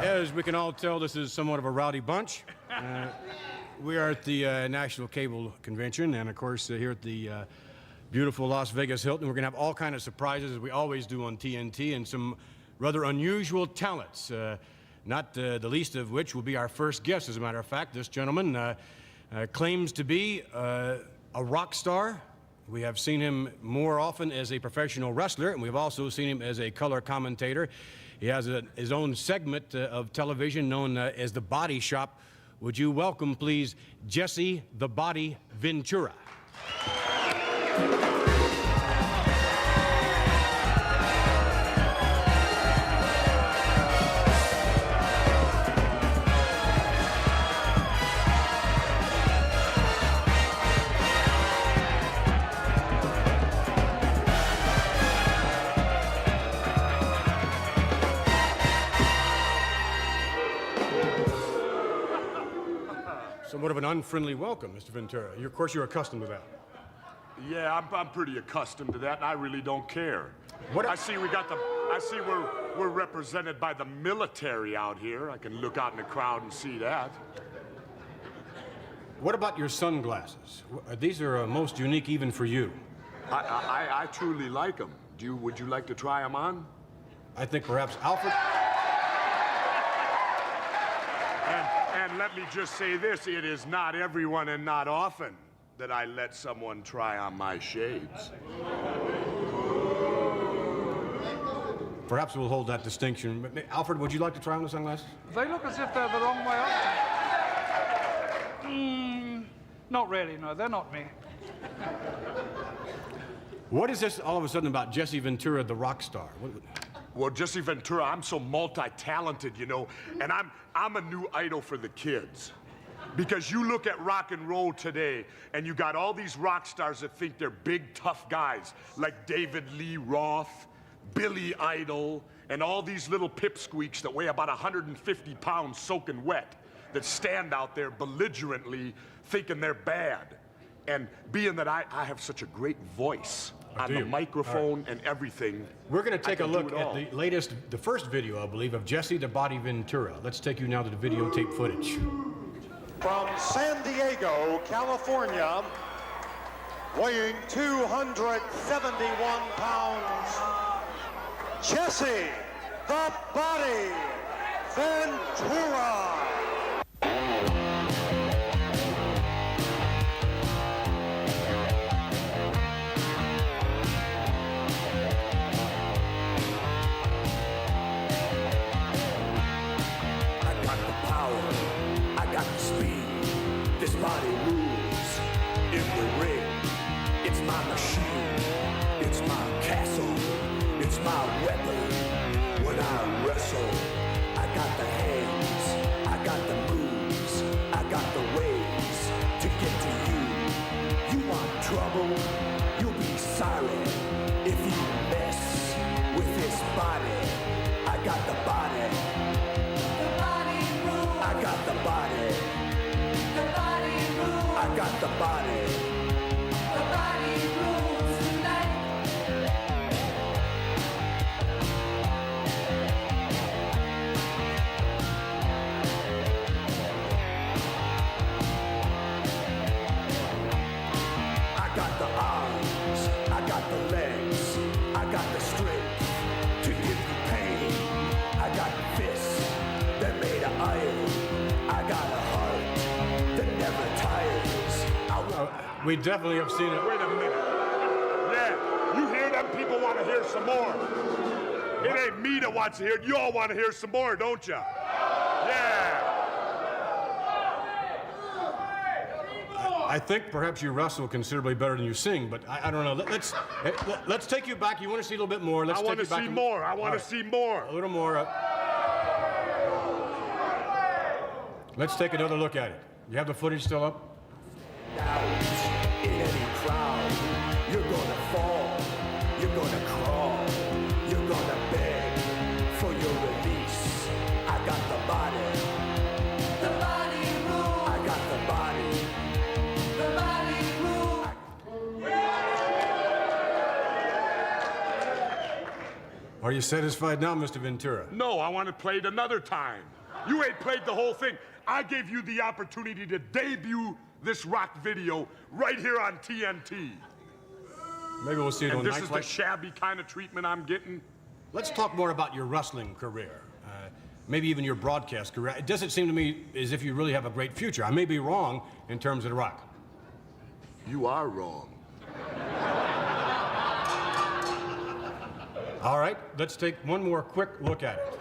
As we can all tell, this is somewhat of a rowdy bunch. We are at the National Cable Convention, and of course, here at the beautiful Las Vegas Hilton, we're going to have all kinds of surprises, as we always do on TNT, and some rather unusual talents, not the least of which will be our first guest. As a matter of fact, this gentleman claims to be a rock star. We have seen him more often as a professional wrestler, and we've also seen him as a color commentator. He has his own segment of television known as The Body Shop. Would you welcome, please, Jesse the Body Ventura. Somewhat of an unfriendly welcome, Mr. Ventura. Of course, you're accustomed to that. Yeah, I'm pretty accustomed to that, and I really don't care. What? I see we're represented by the military out here. I can look out in the crowd and see that. What about your sunglasses? These are most unique even for you. I truly like them. Would you like to try them on? I think perhaps Alfred... And let me just say this, it is not everyone and not often that I let someone try on my shades. Perhaps we'll hold that distinction. Alfred, would you like to try on the sunglasses? They look as if they're the wrong way up. Not really, no, they're not me. What is this all of a sudden about Jesse Ventura, the rock star? Well, Jesse Ventura, I'm so multi-talented, you know, and I'm a new idol for the kids. Because you look at rock and roll today, and you got all these rock stars that think they're big, tough guys, like David Lee Roth, Billy Idol, and all these little pipsqueaks that weigh about 150 pounds soaking wet, that stand out there belligerently thinking they're bad. And being that I have such a great voice on the microphone and everything. We're going to take a look at the first video, I believe, of Jesse the Body Ventura. Let's take you now to the videotape footage. From San Diego, California, weighing 271 pounds, Jesse the Body Ventura. This body rules in the ring. It's my machine. It's my castle. It's my weapon. When I wrestle, I got the hands. I got the moves. I got the ways to get to you. You want trouble? You'll be sorry if you mess with this body. I got the body. The body rules. I got the body. I got the body. The body rules tonight. I got the arms. I got the legs. I got the strength to give you pain. I got fists that made of iron. I got a heart that never tires. We definitely have seen it. Wait a minute. Yeah, you hear them? People want to hear some more. It ain't me that wants to hear it. You all want to hear some more, don't you? Yeah. I think perhaps you wrestle considerably better than you sing, but I don't know. Let's take you back. You want to see a little bit more? I want to see more. I want to see more. A little more. Let's take another look at it. You have the footage still up? In any crowd, you're gonna fall, you're gonna crawl, you're gonna beg for your release. I got the body. The body rules. I got the body. The body rules. Are you satisfied now, Mr. Ventura? No, I want it played another time. You ain't played the whole thing. I gave you the opportunity to debut this rock video right here on TNT. Maybe we'll see it on And this Night is the Flight. shabby kind of treatment I'm getting. Let's talk more about your wrestling career. Maybe even your broadcast career. It doesn't seem to me as if you really have a great future. I may be wrong in terms of The Rock. You are wrong. All right, let's take one more quick look at it.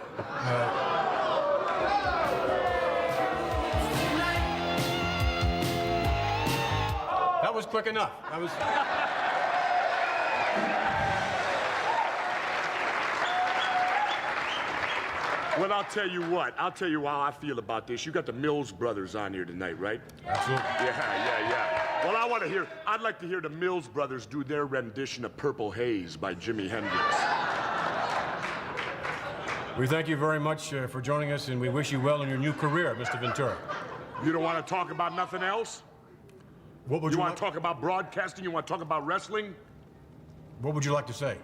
That was quick enough. That was. Well, I'll tell you what. I'll tell you how I feel about this. You got the Mills Brothers on here tonight, right? Absolutely. Yeah. Well, I'd like to hear the Mills Brothers do their rendition of Purple Haze by Jimi Hendrix. We thank you very much for joining us, and we wish you well in your new career, Mr. Ventura. You don't want to talk about nothing else? What would You you want like? to talk about broadcasting? You want to talk about wrestling? What would you like to say?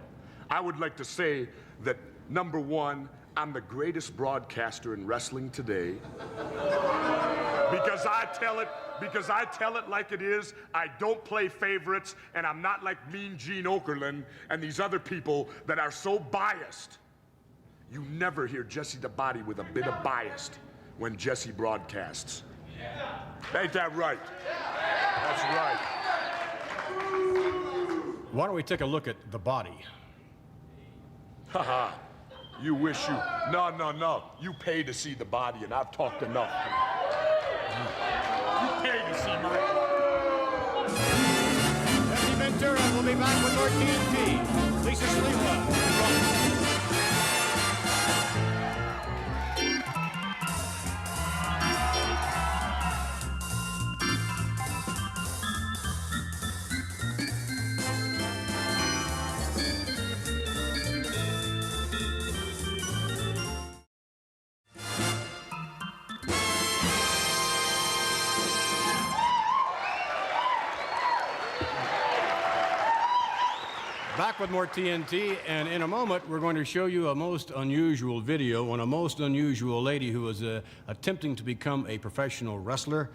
I would like to say that, number one, I'm the greatest broadcaster in wrestling today. Because I tell it like it is. I don't play favorites, and I'm not like Mean Gene Okerlund and these other people that are so biased. You never hear Jesse the Body with a bit of bias when Jesse broadcasts. Ain't that right? That's right. Why don't we take a look at The Body? Haha. You wish you. No. You pay to see The Body, and I've talked enough. You pay to see my. Jesse Ventura will be back with more TNT. Lisa Sliwa. Back with more TNT, and in a moment, we're going to show you a most unusual video on a most unusual lady who is attempting to become a professional wrestler.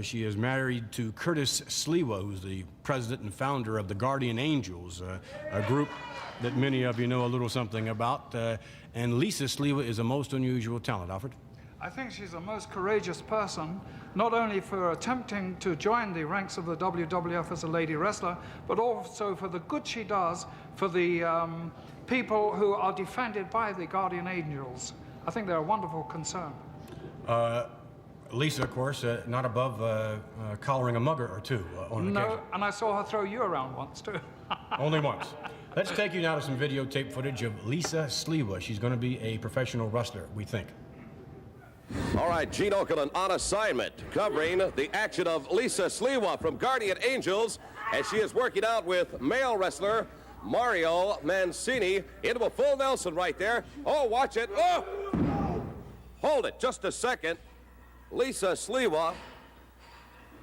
She is married to Curtis Sliwa, who's the president and founder of the Guardian Angels, a group that many of you know a little something about. And Lisa Sliwa is a most unusual talent. Alfred? I think she's a most courageous person, not only for attempting to join the ranks of the WWF as a lady wrestler, but also for the good she does for the people who are defended by the Guardian Angels. I think they're a wonderful concern. Lisa, of course, not above collaring a mugger or two on occasion. No, and I saw her throw you around once, too. Only once. Let's take you now to some videotape footage of Lisa Sliwa. She's going to be a professional wrestler, we think. All right, Gene Okerlund on assignment, covering the action of Lisa Sliwa from Guardian Angels, as she is working out with male wrestler Mario Mancini into a full Nelson right there. Oh, watch it. Oh! Hold it just a second. Lisa Sliwa,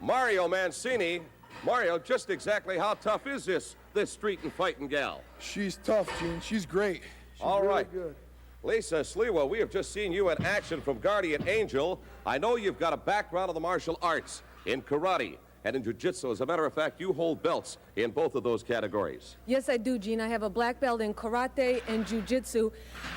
Mario Mancini. Mario, just exactly how tough is this street and fighting gal? She's tough, Gene. She's great. She's All really right. good. Lisa Sliwa, we have just seen you in action from Guardian Angel. I know you've got a background in the martial arts, in karate, and in jiu-jitsu. As a matter of fact, you hold belts in both of those categories. Yes, I do, Gene. I have a black belt in karate and jiu-jitsu.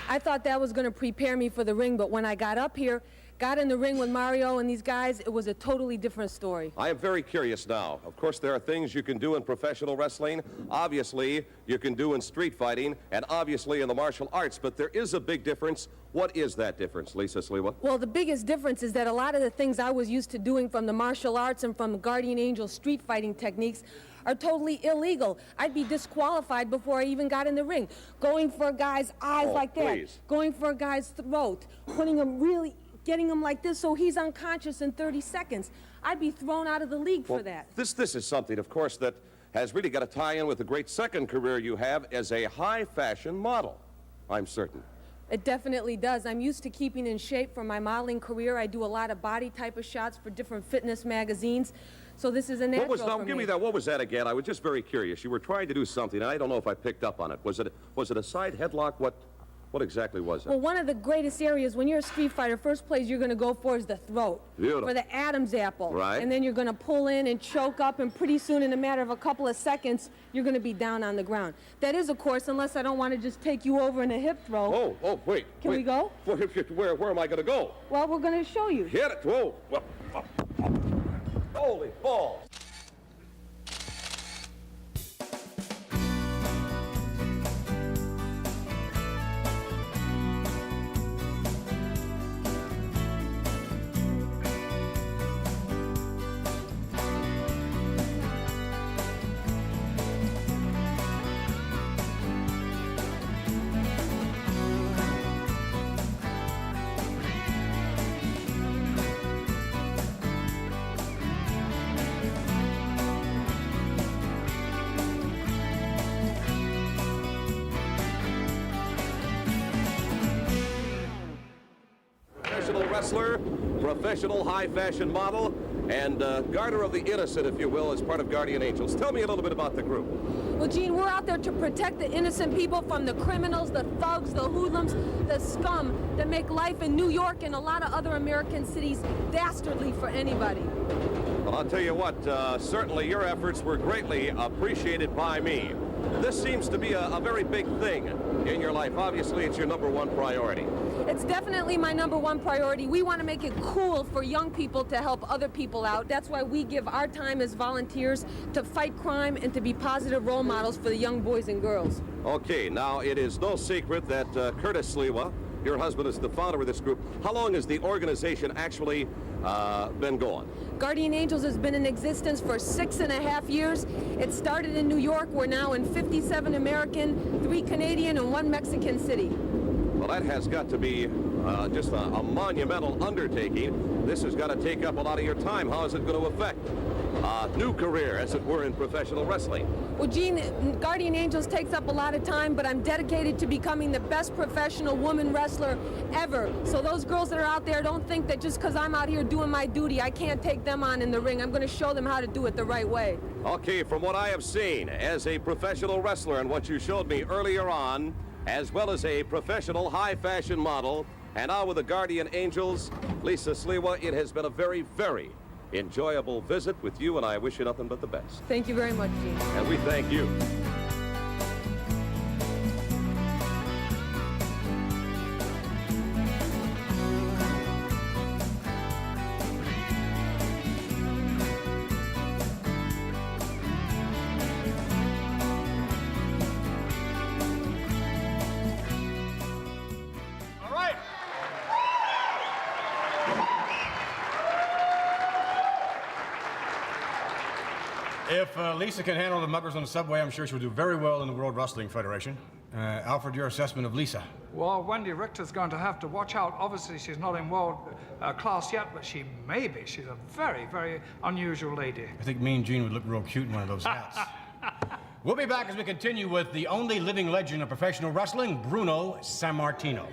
I thought that was going to prepare me for the ring, but when I got up here, got in the ring with Mario and these guys, it was a totally different story. I am very curious now. Of course, there are things you can do in professional wrestling. Obviously, you can do in street fighting, and obviously in the martial arts, but there is a big difference. What is that difference, Lisa Sliwa? Well, the biggest difference is that a lot of the things I was used to doing from the martial arts and from Guardian Angel street fighting techniques are totally illegal. I'd be disqualified before I even got in the ring. Going for a guy's eyes like that, please. going for a guy's throat, putting him really, getting him like this so he's unconscious in 30 seconds. I'd be thrown out of the league for that. This is something, of course, that has really got to tie in with the great second career you have as a high fashion model, I'm certain. It definitely does. I'm used to keeping in shape for my modeling career. I do a lot of body type of shots for different fitness magazines. So this is a natural What was, now, for give me that. What was that again? I was just very curious. You were trying to do something, and I don't know if I picked up on it. Was it a side headlock? What exactly was it? Well, one of the greatest areas when you're a street fighter, first place you're going to go for is the throat. Beautiful. For the Adam's apple. Right. And then you're going to pull in and choke up, and pretty soon, in a matter of a couple of seconds, you're going to be down on the ground. That is, of course, unless I don't want to just take you over in a hip throw. Wait. Can we go? Where am I going to go? Well, we're going to show you. Hit it. Whoa. Holy balls. Professional wrestler, professional high fashion model, and garter of the innocent, if you will, as part of Guardian Angels. Tell me a little bit about the group. Well, Gene, we're out there to protect the innocent people from the criminals, the thugs, the hoodlums, the scum that make life in New York and a lot of other American cities dastardly for anybody. Well, I'll tell you what, certainly your efforts were greatly appreciated by me. This seems to be a very big thing in your life. Obviously, it's your #1 priority. It's definitely my #1 priority. We want to make it cool for young people to help other people out. That's why we give our time as volunteers to fight crime and to be positive role models for the young boys and girls. Okay, now it is no secret that Curtis Sliwa, your husband, is the founder of this group. How long has the organization actually been going? Guardian Angels has been in existence for 6.5 years. It started in New York. We're now in 57 American, 3 Canadian, and 1 Mexican city. Well, that has got to be just a monumental undertaking. This has got to take up a lot of your time. How is it going to affect a new career, as it were, in professional wrestling? Well, Gene, Guardian Angels takes up a lot of time, but I'm dedicated to becoming the best professional woman wrestler ever. So those girls that are out there, don't think that just because I'm out here doing my duty, I can't take them on in the ring. I'm going to show them how to do it the right way. Okay, from what I have seen as a professional wrestler and what you showed me earlier on, as well as a professional high fashion model, and now with the Guardian Angels, Lisa Sliwa, it has been a very, very enjoyable visit with you, and I wish you nothing but the best. Thank you very much, Gene. And we thank you. All right. If Lisa can handle the muggers on the subway, I'm sure she'll do very well in the World Wrestling Federation. Alfred, your assessment of Lisa? Well, Wendy Richter's going to have to watch out. Obviously, she's not in world class yet, but she may be. She's a very, very unusual lady. I think Mean Gene would look real cute in one of those hats. We'll be back as we continue with the only living legend of professional wrestling, Bruno Sammartino.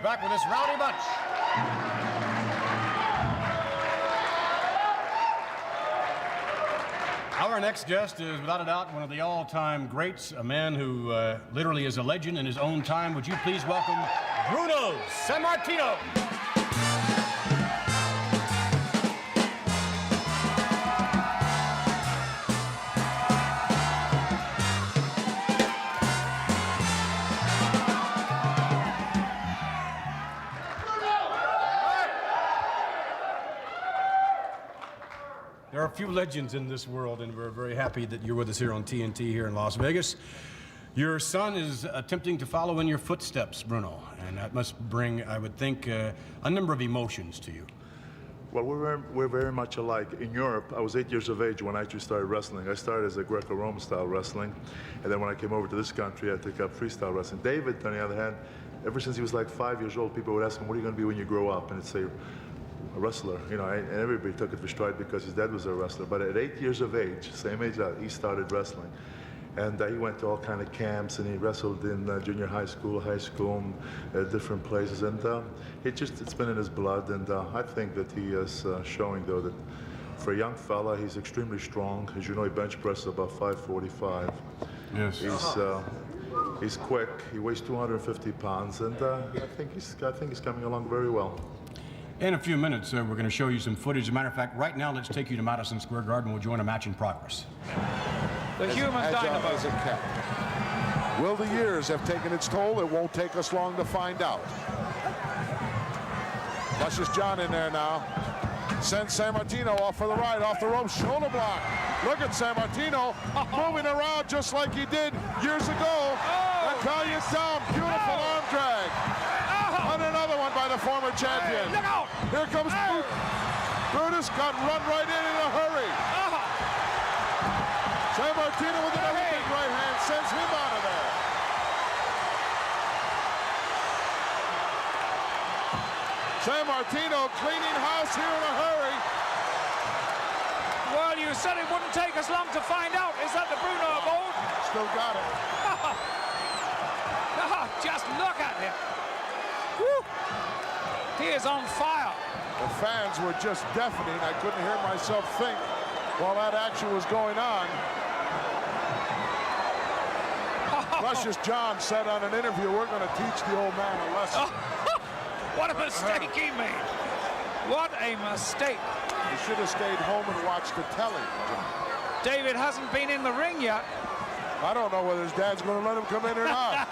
Back with this rowdy bunch. Our next guest is, without a doubt, one of the all-time greats, a man who literally is a legend in his own time. Would you please welcome Bruno Sammartino? There are a few legends in this world, and we're very happy that you're with us here on TNT here in Las Vegas. Your son is attempting to follow in your footsteps, Bruno, and that must bring, I would think, a number of emotions to you. Well, we're very much alike. In Europe, I was 8 years of age when I actually started wrestling. I started as a Greco-Roman style wrestling, and then when I came over to this country, I took up freestyle wrestling. David, on the other hand, ever since he was like 5 years old, people would ask him, what are you going to be when you grow up? And he'd say, a wrestler, you know, and everybody took it for stride because his dad was a wrestler. But at 8 years of age, same age that he started wrestling. And he went to all kind of camps, and he wrestled in junior high school, different places. And it's been in his blood. And I think that he is showing, though, that for a young fella, he's extremely strong. As you know, he bench presses about 545. Yes. He's quick. He weighs 250 pounds, and I think he's coming along very well. In a few minutes, we're going to show you some footage. As a matter of fact, right now, let's take you to Madison Square Garden. We'll join a match in progress. The human dynamo. As a cat. Will the years have taken its toll? It won't take us long to find out. Luscious John in there now. Sends Sammartino off for the right, off the rope, shoulder block. Look at Sammartino moving around just like he did years ago. Italian Tom, beautiful arm drag. And another one by the former champion. Hey, look out! Here comes Brutus, got run right in a hurry. Sammartino with another big right hand sends him out of there. Sammartino cleaning house here in a hurry. Well, you said it wouldn't take us long to find out. Is that the Bruno of old? Still got it. Just look at him. Woo. He is on fire. The fans were just deafening. I couldn't hear myself think while that action was going on. Luscious John said on an interview, we're going to teach the old man a lesson. What a mistake he made. What a mistake. He should have stayed home and watched the telly. David hasn't been in the ring yet. I don't know whether his dad's going to let him come in or not.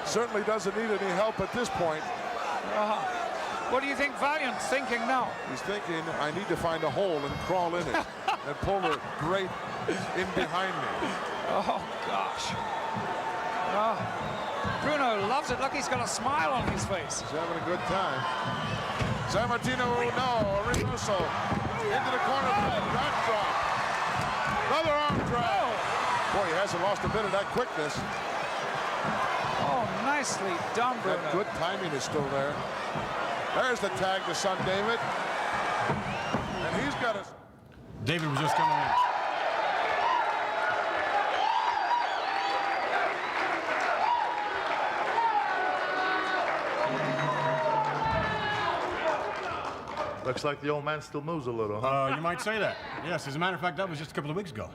Certainly doesn't need any help at this point. What do you think Valiant's thinking now? He's thinking, I need to find a hole and crawl in it and pull the grate in behind me. Oh, gosh. Bruno loves it. Look, he's got a smile on his face. He's having a good time. Sammartino, no, Reynoso into the corner, back drop. Another arm drag. Boy, he hasn't lost a bit of that quickness. Oh, nicely done, Bruno. That good timing is still there. There's the tag to son David. And he's got a... David was just coming in. Looks like the old man still moves a little. You might say that. Yes, as a matter of fact, that was just a couple of weeks ago.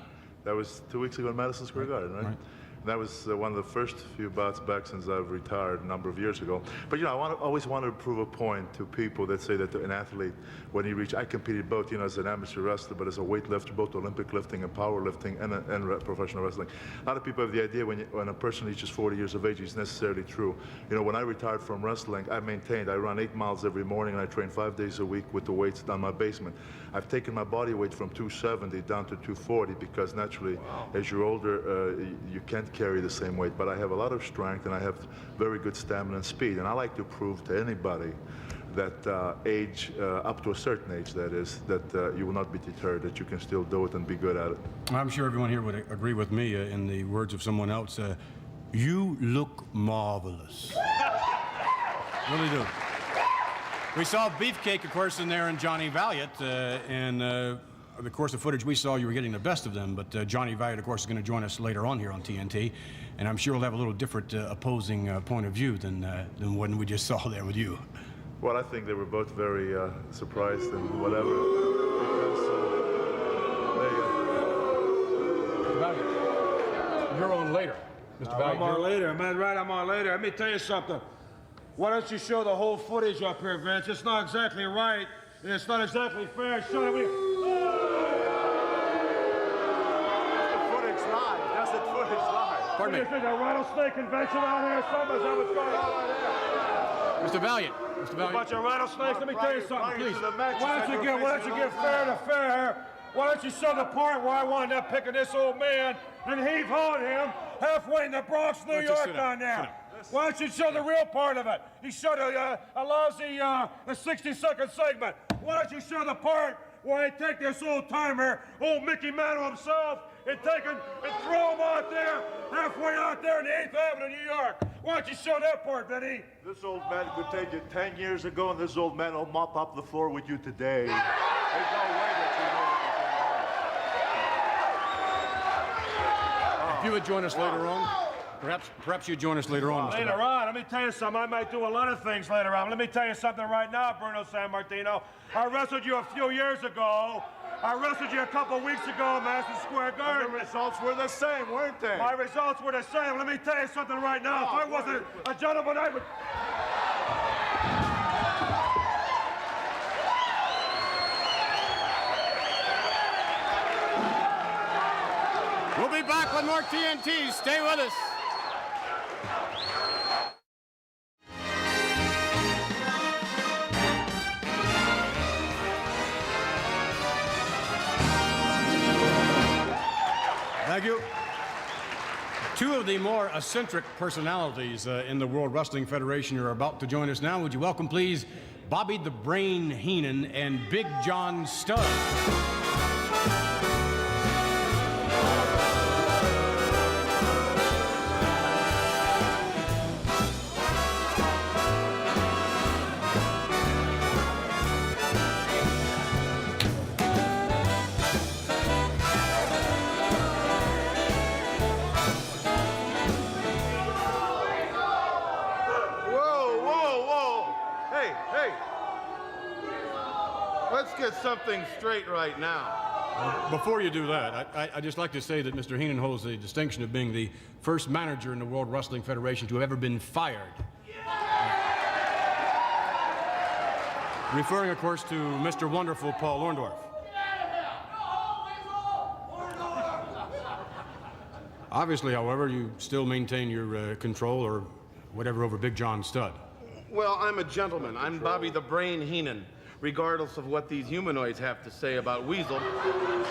That was 2 weeks ago in Madison Square Garden, right? That was one of the first few bouts back since I've retired a number of years ago. But, you know, I always wanted to prove a point to people that say that an athlete, when he reached, I competed both, you know, as an amateur wrestler, but as a weightlifter, both Olympic lifting and powerlifting and professional wrestling. A lot of people have the idea when a person reaches 40 years of age, it's necessarily true. You know, when I retired from wrestling, I run 8 miles every morning, and I train 5 days a week with the weights down my basement. I've taken my body weight from 270 down to 240 because naturally, as you're older, you can't carry the same weight, but I have a lot of strength and I have very good stamina and speed, and I like to prove to anybody that age, up to a certain age that is, that you will not be deterred, that you can still do it and be good at it. I'm sure everyone here would agree with me in the words of someone else, you look marvelous. Really do. We saw Beefcake, of course, in there and Johnny Valiant, and the course of footage we saw, you were getting the best of them, but Johnny Valiant, of course, is going to join us later on here on TNT, and I'm sure we'll have a little different opposing point of view than what we just saw there with you. Well, I think they were both very surprised and whatever. Because you're on later, Mr. Valiant. I'm on later, man. Right, I'm on later. Let me tell you something. Why don't you show the whole footage up here, Vince? It's not exactly right, and it's not exactly fair. Show it. Pardon me. What do you think, a rattlesnake convention out here or something? Is that what's going on out here? Mr. Valiant. Mr. Valiant. A bunch of rattlesnakes? Let me tell you something, please. Why don't you get fair to fair? Why don't you show the part where I wound up picking this old man and heave-hawing him halfway in the Bronx, New York down there? Why don't you show the real part of it? He showed a lousy 60-second segment. Why don't you show the part where I take this old timer, old Mickey Mantle himself, and take him and throw him out there, halfway out there in the 8th Avenue, New York? Why don't you show that part, Vinny? This old man could take you 10 years ago, and this old man will mop up the floor with you today. There's no way that If you would join us later on, perhaps you'd join us later on. Mr. Later on, let me tell you something. I might do a lot of things later on. Let me tell you something right now, Bruno Sammartino. I wrestled you a few years ago. I wrestled you a couple weeks ago, Madison Square Garden. The results were the same, weren't they? My results were the same. Let me tell you something right now. If I wasn't a gentleman, I would... We'll be back with more TNT. Stay with us. Thank you. Two of the more eccentric personalities in the World Wrestling Federation are about to join us now. Would you welcome, please, Bobby the Brain Heenan and Big John Studd. Let's get something straight right now. Before you do that, I'd just like to say that Mr. Heenan holds the distinction of being the first manager in the World Wrestling Federation to have ever been fired. Referring, of course, to Mr. Wonderful Paul Orndorff. Obviously, however, you still maintain your control or whatever over Big John Studd. Well, I'm a gentleman. I'm Bobby the Brain Heenan, regardless of what these humanoids have to say about Weasel,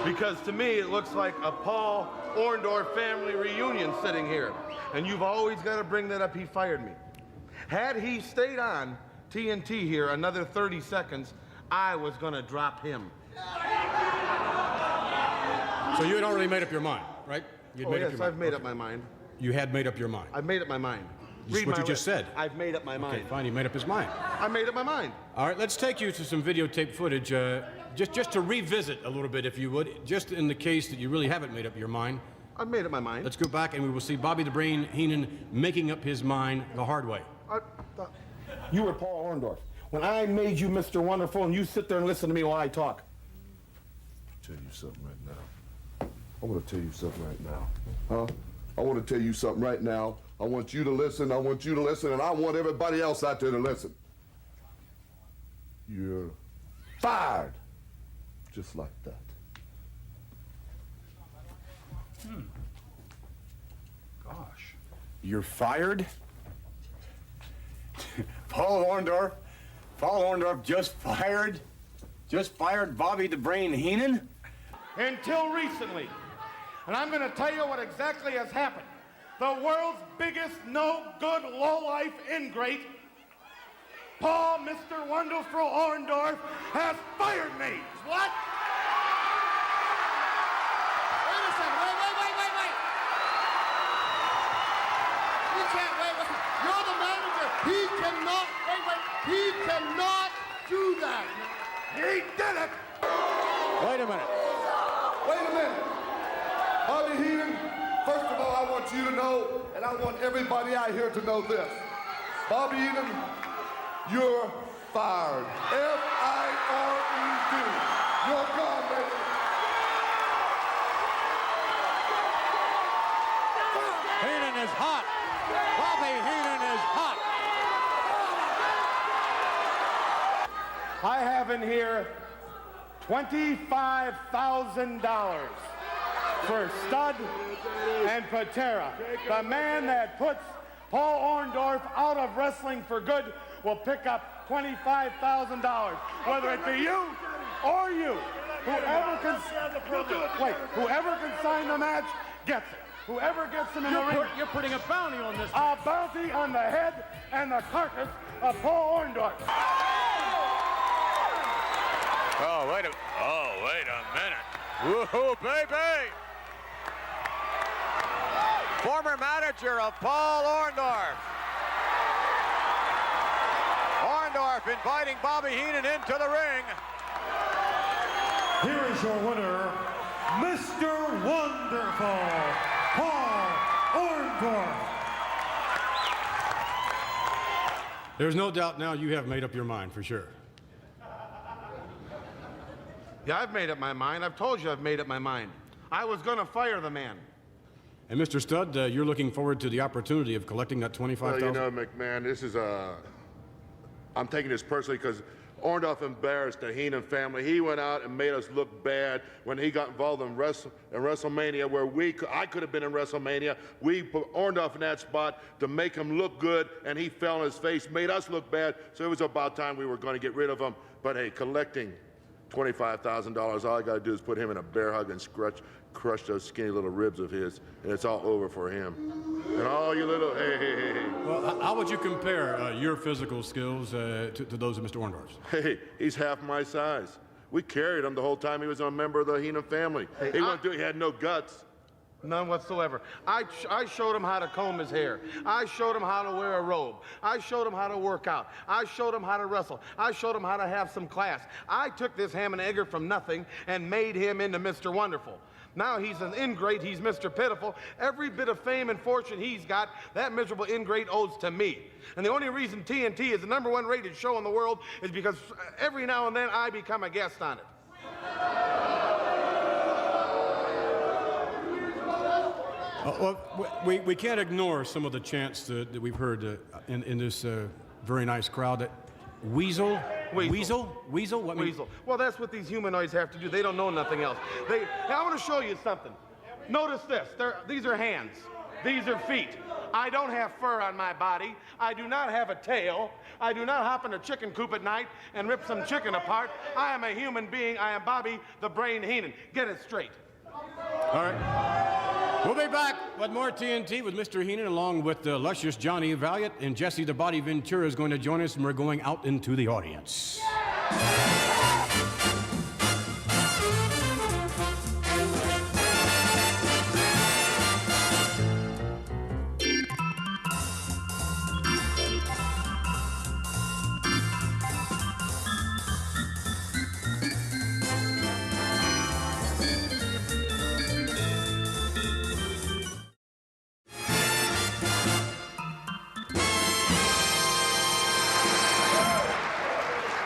because to me it looks like a Paul Orndorff family reunion sitting here. And you've always got to bring that up. He fired me. Had he stayed on TNT here another 30 seconds, I was going to drop him. So you had already made up your mind, right? You'd made up your mind. I've made up my mind. You had made up your mind. I've made up my mind. Read what you just said. I've made up my mind. Okay, fine, he made up his mind. I made up my mind. All right, let's take you to some videotape footage, just to revisit a little bit, if you would, just in the case that you really haven't made up your mind. I've made up my mind. Let's go back and we will see Bobby the Brain Heenan making up his mind the hard way. You were Paul Orndorff. When I made you Mr. Wonderful and you sit there and listen to me while I talk. I'll tell you something right now. I want to tell you something right now. Huh? I want to tell you something right now. I want you to listen, I want you to listen, and I want everybody else out there to listen. You're fired. Just like that. Gosh. You're fired? Paul Orndorff just fired Bobby the Brain Heenan? Until recently. And I'm going to tell you what exactly has happened. The world's biggest no-good, low-life ingrate, Paul Mr. Wonderful Orndorff, has fired me. What? Wait a second. Wait. He can't, wait. You're the manager. He cannot do that. He did it! Wait a minute. Wait a minute. Bobby Heenan, first of all, I want you to know, and I want everybody out here to know this. Bobby Heenan, you're fired. F-I-R-E-D. You're gone, baby. Heenan is hot. Bobby Heenan is hot. I have in here $25,000 for Studd and Patera. The man that puts Paul Orndorff out of wrestling for good will pick up $25,000, whether it be you or you. Whoever can sign the match gets it. Whoever gets him in the ring. You're putting a bounty on this. A bounty on the head and the carcass of Paul Orndorff. Oh, wait a minute. Woohoo, baby! Former manager of Paul Orndorff. Orndorff inviting Bobby Heenan into the ring. Here is your winner, Mr. Wonderful, Paul Orndorff. There's no doubt now you have made up your mind for sure. Yeah, I've made up my mind. I've told you I've made up my mind. I was going to fire the man. And Mr. Studd, you're looking forward to the opportunity of collecting that $25,000? Well, you know, McMahon, this is I'm taking this personally because Orndorff embarrassed the Heenan family. He went out and made us look bad when he got involved in WrestleMania, where I could have been in WrestleMania. We put Orndorff in that spot to make him look good, and he fell on his face, made us look bad. So it was about time we were going to get rid of him. But hey, collecting $25,000, all I got to do is put him in a bear hug and crush those skinny little ribs of his, and it's all over for him. And all you little, hey. Well, how would you compare your physical skills to those of Mr. Orndorff's? Hey, he's half my size. We carried him the whole time he was a member of the Heenan family. Hey, He had no guts. None whatsoever. I showed him how to comb his hair. I showed him how to wear a robe. I showed him how to work out. I showed him how to wrestle. I showed him how to have some class. I took this ham and egger from nothing and made him into Mr. Wonderful. Now he's an ingrate, he's Mr. Pitiful. Every bit of fame and fortune he's got, that miserable ingrate owes to me. And the only reason TNT is the #1 rated show in the world is because every now and then I become a guest on it. Well, we can't ignore some of the chants that we've heard in this very nice crowd. That Weasel? Weasel? What Weasel. Well, that's what these humanoids have to do. They don't know nothing else. I want to show you something. Notice this. These are hands. These are feet. I don't have fur on my body. I do not have a tail. I do not hop in a chicken coop at night and rip some chicken apart. I am a human being. I am Bobby the Brain Heenan. Get it straight. All right. We'll be back with more TNT with Mr. Heenan along with the luscious Johnny Valiant, and Jesse the Body Ventura is going to join us, and we're going out into the audience.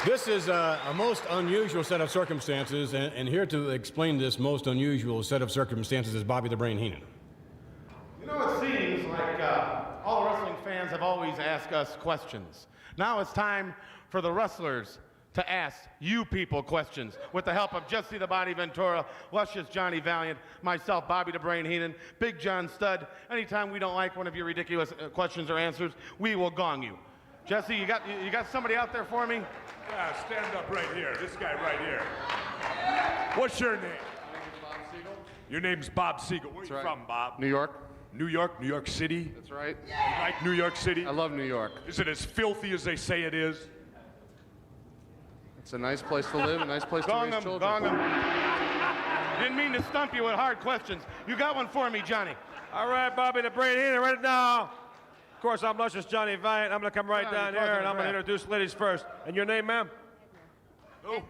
This is a most unusual set of circumstances, and here to explain this most unusual set of circumstances is Bobby the Brain Heenan. You know, it seems like all wrestling fans have always asked us questions. Now it's time for the wrestlers to ask you people questions with the help of Jesse the Body Ventura, luscious Johnny Valiant, myself, Bobby the Brain Heenan, Big John Studd. Anytime we don't like one of your ridiculous questions or answers, we will gong you. Jesse, you got somebody out there for me? Yeah, stand up right here. This guy right here. What's your name? Bob Siegel. Your name's Bob Siegel. Where are you from, Bob? New York. New York? New York City? That's right. You like New York City? I love New York. Is it as filthy as they say it is? It's a nice place to live, a nice place to raise children. Gong 'em. Didn't mean to stump you with hard questions. You got one for me, Johnny. All right, Bobby the Brain Heenan, right now. Of course, I'm luscious Johnny Valiant. I'm going to come right down here, and I'm going to introduce ladies first. And your name, ma'am? Who?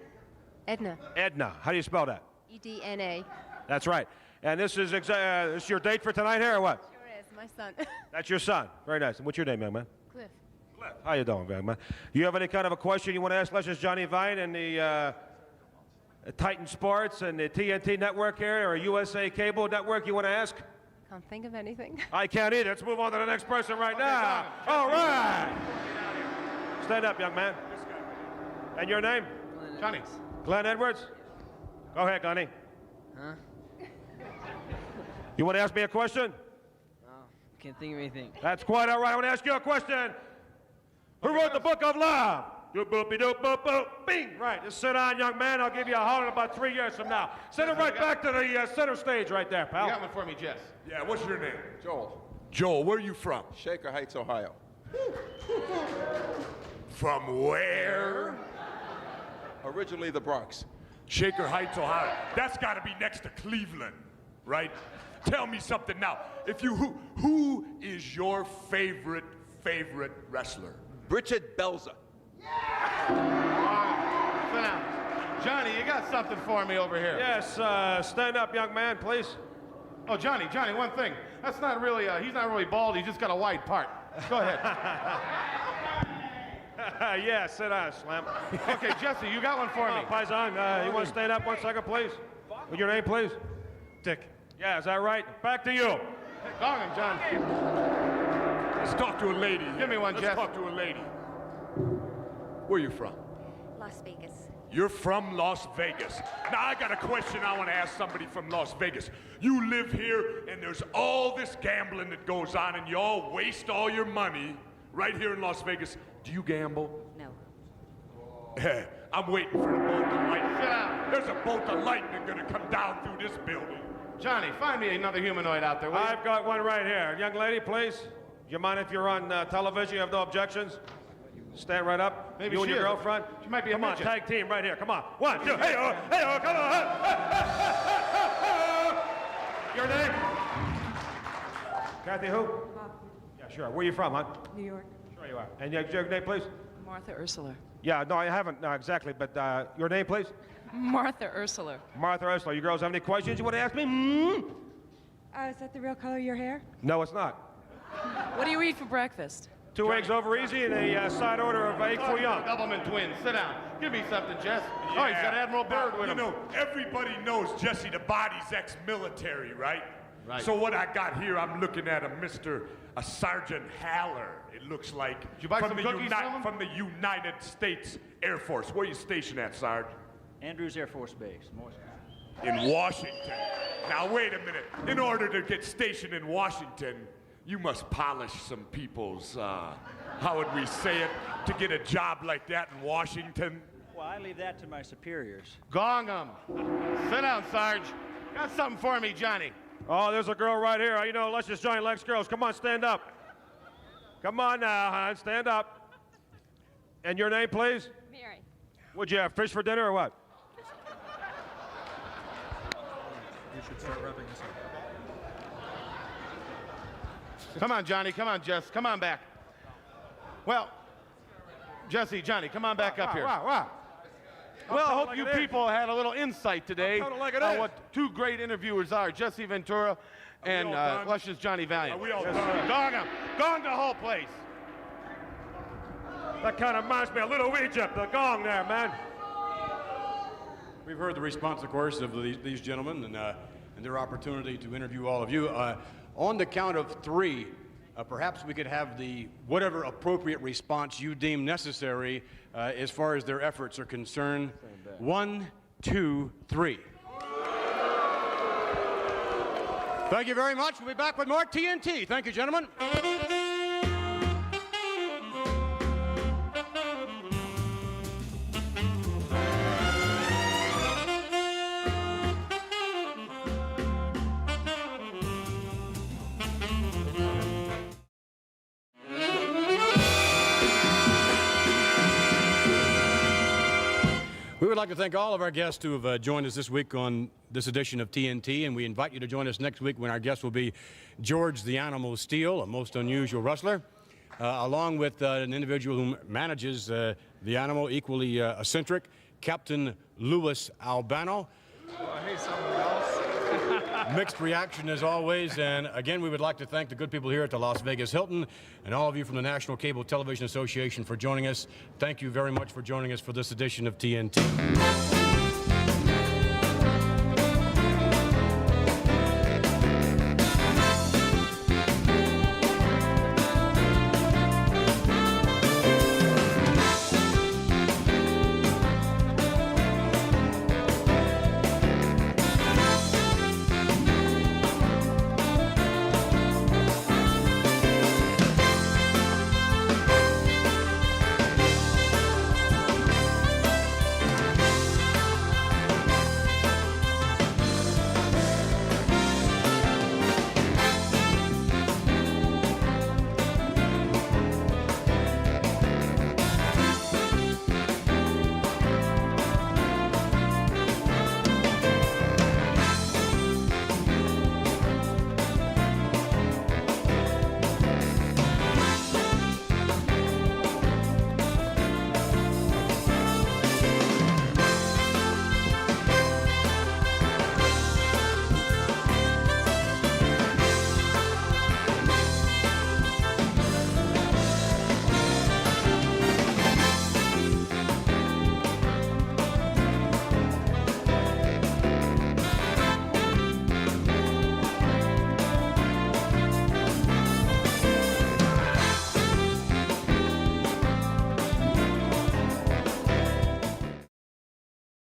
Edna. Edna. How do you spell that? E-D-N-A. That's right. And this is this your date for tonight here, or what? Sure is. My son. That's your son. Very nice. And what's your name, young man? Cliff. Cliff. How you doing, young man? You have any kind of a question you want to ask luscious Johnny Valiant and the Titan Sports and the TNT network here, or USA Cable network you want to ask? Can't think of anything. I can't either. Let's move on to the next person right now. All right. Stand up, young man. And your name? Johnny. Glenn Edwards? Go ahead, Gunny. Huh? You want to ask me a question? No, can't think of anything. That's quite all right. I want to ask you a question. Who wrote the Book of Love? Doop boopy doop boop boop. Bing. Right. Just sit down, young man. I'll give you a holler in about 3 years from now. Send it right back to the center stage right there, pal. You got one for me, Jess. Yeah, what's your name? Joel. Joel, where are you from? Shaker Heights, Ohio. From where? Originally the Bronx. Shaker Heights, Ohio. That's got to be next to Cleveland, right? Tell me something now. Who is your favorite wrestler? Bridget Belzer. Wow. Sit down. Johnny, you got something for me over here. Yes, stand up, young man, please. Oh, Johnny, one thing. That's not really, he's not really bald, he's just got a wide part. Go ahead. Yeah, sit down, Slam. Okay, Jesse, you got one for me. Paisan, you want to stand up 1 second, please? With your name, please? Dick. Yeah, is that right? Back to you. Gong him, John. Let's talk to a lady. Give me one, Let's Jess. talk to a lady. Where you from? Las Vegas. You're from Las Vegas. Now, I got a question I want to ask somebody from Las Vegas. You live here, and there's all this gambling that goes on, and you all waste all your money right here in Las Vegas. Do you gamble? No. I'm waiting for the bolt of lightning. There's a bolt of lightning going to come down through this building. Johnny, find me another humanoid out there, will you? I've got one right here. Young lady, please. Do you mind if you're on television? You have no objections? Stand right up. Maybe you and she your is. girlfriend. She might be a Come on, midget. tag team right here. Come on. 1, 2, hey, come on. Your name? Kathy who? Yeah, sure. Where you from, huh? New York. Sure you are. And your name, please? Martha Ursula. Yeah, no, I haven't exactly, but your name, please? Martha Ursula. Martha Ursula. You girls have any questions you want to ask me? Is that the real color of your hair? No, it's not. What do you eat for breakfast? 2 eggs over easy and a side order of 8 for young. Doubleman twins. Sit down. Give me something, Jess. Oh, he's got Admiral Byrd with him. You know, everybody knows Jesse the Body's ex-military, right? Right. So what I got here, I'm looking at a Sergeant Haller. It looks like Did you buy some cookies from him? from the United States Air Force. Where you stationed at, Sarge? Andrews Air Force Base. In Washington. Now wait a minute. In order to get stationed in Washington, you must polish some people's, how would we say it, to get a job like that in Washington? Well, I leave that to my superiors. Gong him. Sit down, Sarge. Got something for me, Johnny. Oh, there's a girl right here. You know, Luscious Johnny likes girls. Come on, stand up. Come on now, hon, stand up. And your name, please? Mary. Would you have fish for dinner or what? You should start wrapping this up. Come on, Johnny. Come on, Jess. Come on back. Well, Jesse, Johnny, come on back up here. Wow. Well, I hope you people had a little insight today I'll tell it like it on is. what two great interviewers are, Jesse Ventura and Luscious Johnny Valiant. Are we all done? Gong him. Gong the whole place. That kind of reminds me of Little Egypt, the gong there, man. We've heard the response, of course, of these gentlemen and their opportunity to interview all of you. On the count of 3, perhaps we could have the whatever appropriate response you deem necessary as far as their efforts are concerned. 1, 2, 3. Thank you very much. We'll be back with more TNT. Thank you, gentlemen. We would like to thank all of our guests who have joined us this week on this edition of TNT, and we invite you to join us next week when our guest will be George the Animal Steele, a most unusual wrestler, along with an individual who manages the animal, equally eccentric, Captain Louis Albano. Hey, someone else. Mixed reaction as always, and again we would like to thank the good people here at the Las Vegas Hilton and all of you from the National Cable Television Association for joining us. Thank you very much for joining us for this edition of TNT.